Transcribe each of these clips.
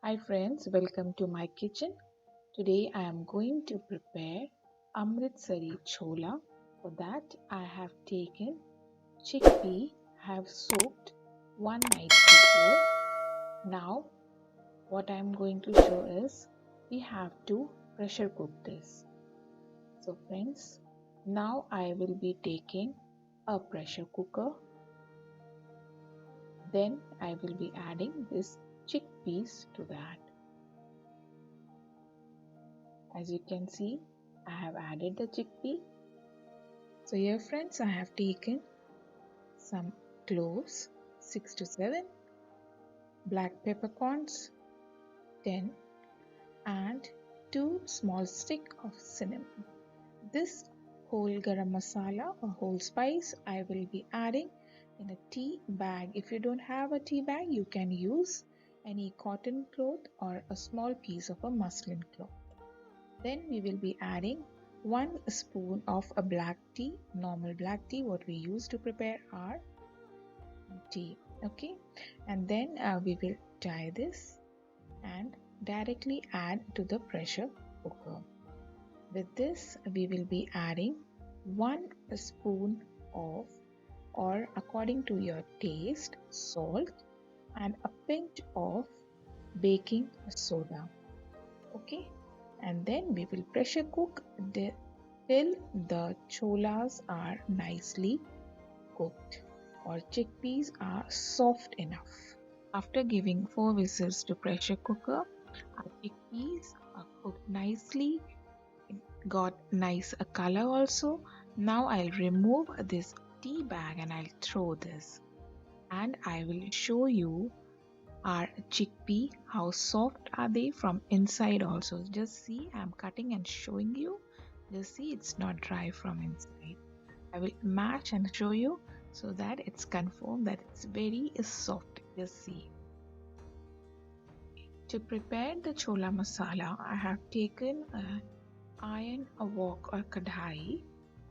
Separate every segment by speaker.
Speaker 1: Hi friends, welcome to my kitchen. Today I am going to prepare Amritsari chola. For that I have taken chickpea, have soaked one night before. Now what I am going to show is we have to pressure cook this. So friends, now I will be taking a pressure cooker. Then I will be adding this chickpeas to that. As you can see, I have added the chickpea. So here friends, I have taken some cloves, 6 to 7, black peppercorns, 10, and 2 small stick of cinnamon. This whole garam masala or whole spice I will be adding in a tea bag. If you don't have a tea bag, you can use any cotton cloth or a small piece of a muslin cloth. Then we will be adding 1 spoon of a black tea, normal black tea, what we use to prepare our tea. Okay, and then we will tie this and directly add to the pressure cooker. With this, we will be adding 1 spoon of, or according to your taste, salt and a pinch of baking soda. Okay, and then we will pressure cook till the cholas are nicely cooked or chickpeas are soft enough. After giving 4 whistles to pressure cooker, our chickpeas are cooked nicely, got nice color also. Now I'll remove this tea bag and I'll throw this, and I will show you our chickpea, how soft are they from inside also. Just see, I'm cutting and showing you. Just see, it's not dry from inside. I will mash and show you so that it's confirmed that it's very soft. Just see. To prepare the chola masala, I have taken a iron wok or kadhai,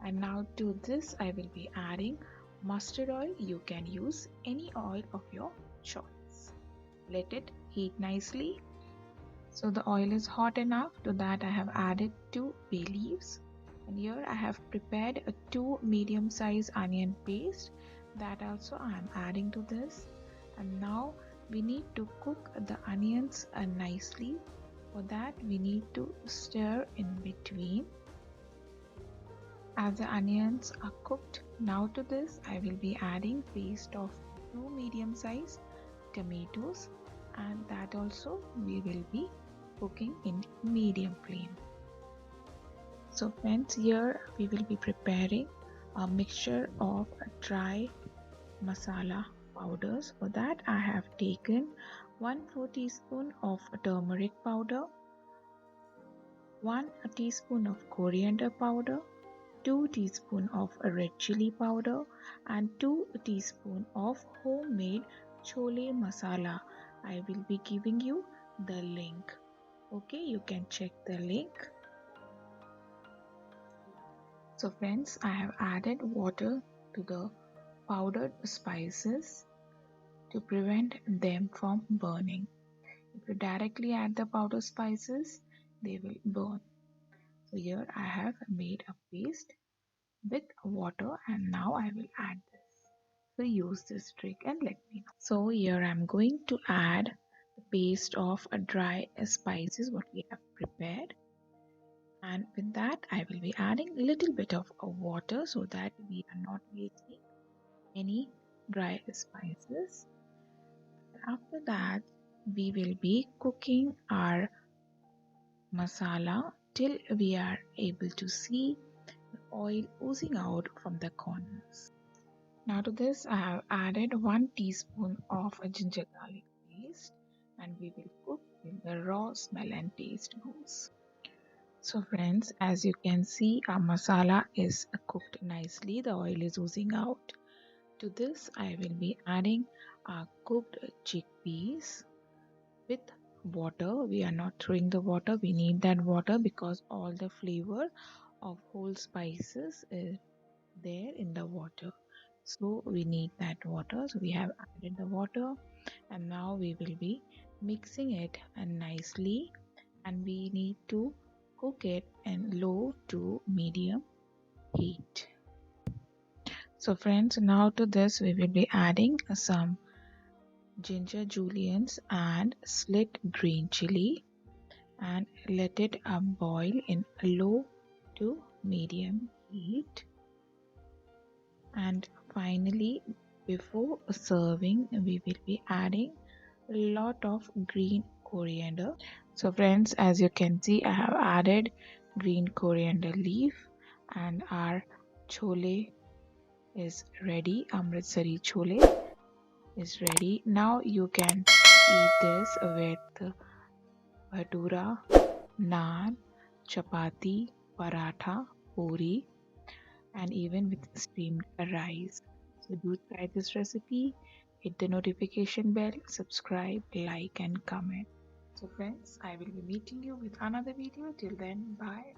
Speaker 1: and now to this I will be adding mustard oil. You can use any oil of your choice. Let it heat nicely. So the oil is hot enough. To that I have added 2 bay leaves, and here I have prepared a 2 medium size onion paste, that also I am adding to this. And now we need to cook the onions nicely. For that we need to stir in between as the onions are cooked. Now to this I will be adding paste of 2 medium size tomatoes, and that also we will be cooking in medium flame. So friends, here we will be preparing a mixture of dry masala powders. For that I have taken 1/4 teaspoon of turmeric powder, 1 teaspoon of coriander powder, 2 teaspoon of red chili powder, and 2 teaspoon of homemade chole masala. I will be giving you the link. Okay, you can check the link. So friends, I have added water to the powdered spices to prevent them from burning. If you directly add the powdered spices, they will burn. So here I have made a paste with water, and now I will add this. So use this trick and let me know. So here I am going to add the paste of dry spices what we have prepared, and with that I will be adding a little bit of water so that we are not wasting any dry spices. After that we will be cooking our masala till we are able to see the oil oozing out from the corners. Now to this I have added 1 teaspoon of ginger garlic paste, and we will cook till the raw smell and taste goes. So friends, as you can see, our masala is cooked nicely. The oil is oozing out. To this I will be adding our cooked chickpeas with water. We are not throwing the water. We need that water because all the flavor of whole spices is there in the water. So we need that water. So we have added the water, and now we will be mixing it nicely, and we need to cook it in low to medium heat. So friends, now to this we will be adding some ginger juliennes and slit green chili, and let it boil in low to medium heat. And finally, before serving, we will be adding a lot of green coriander. So friends, as you can see, I have added green coriander leaf, and our chole is ready. Amritsari chole is ready. Now you can eat this with bhatura, naan, chapati, paratha, puri, and even with steamed rice. So do try this recipe, hit the notification bell, subscribe, like, and comment. So friends, I will be meeting you with another video. Till then, bye.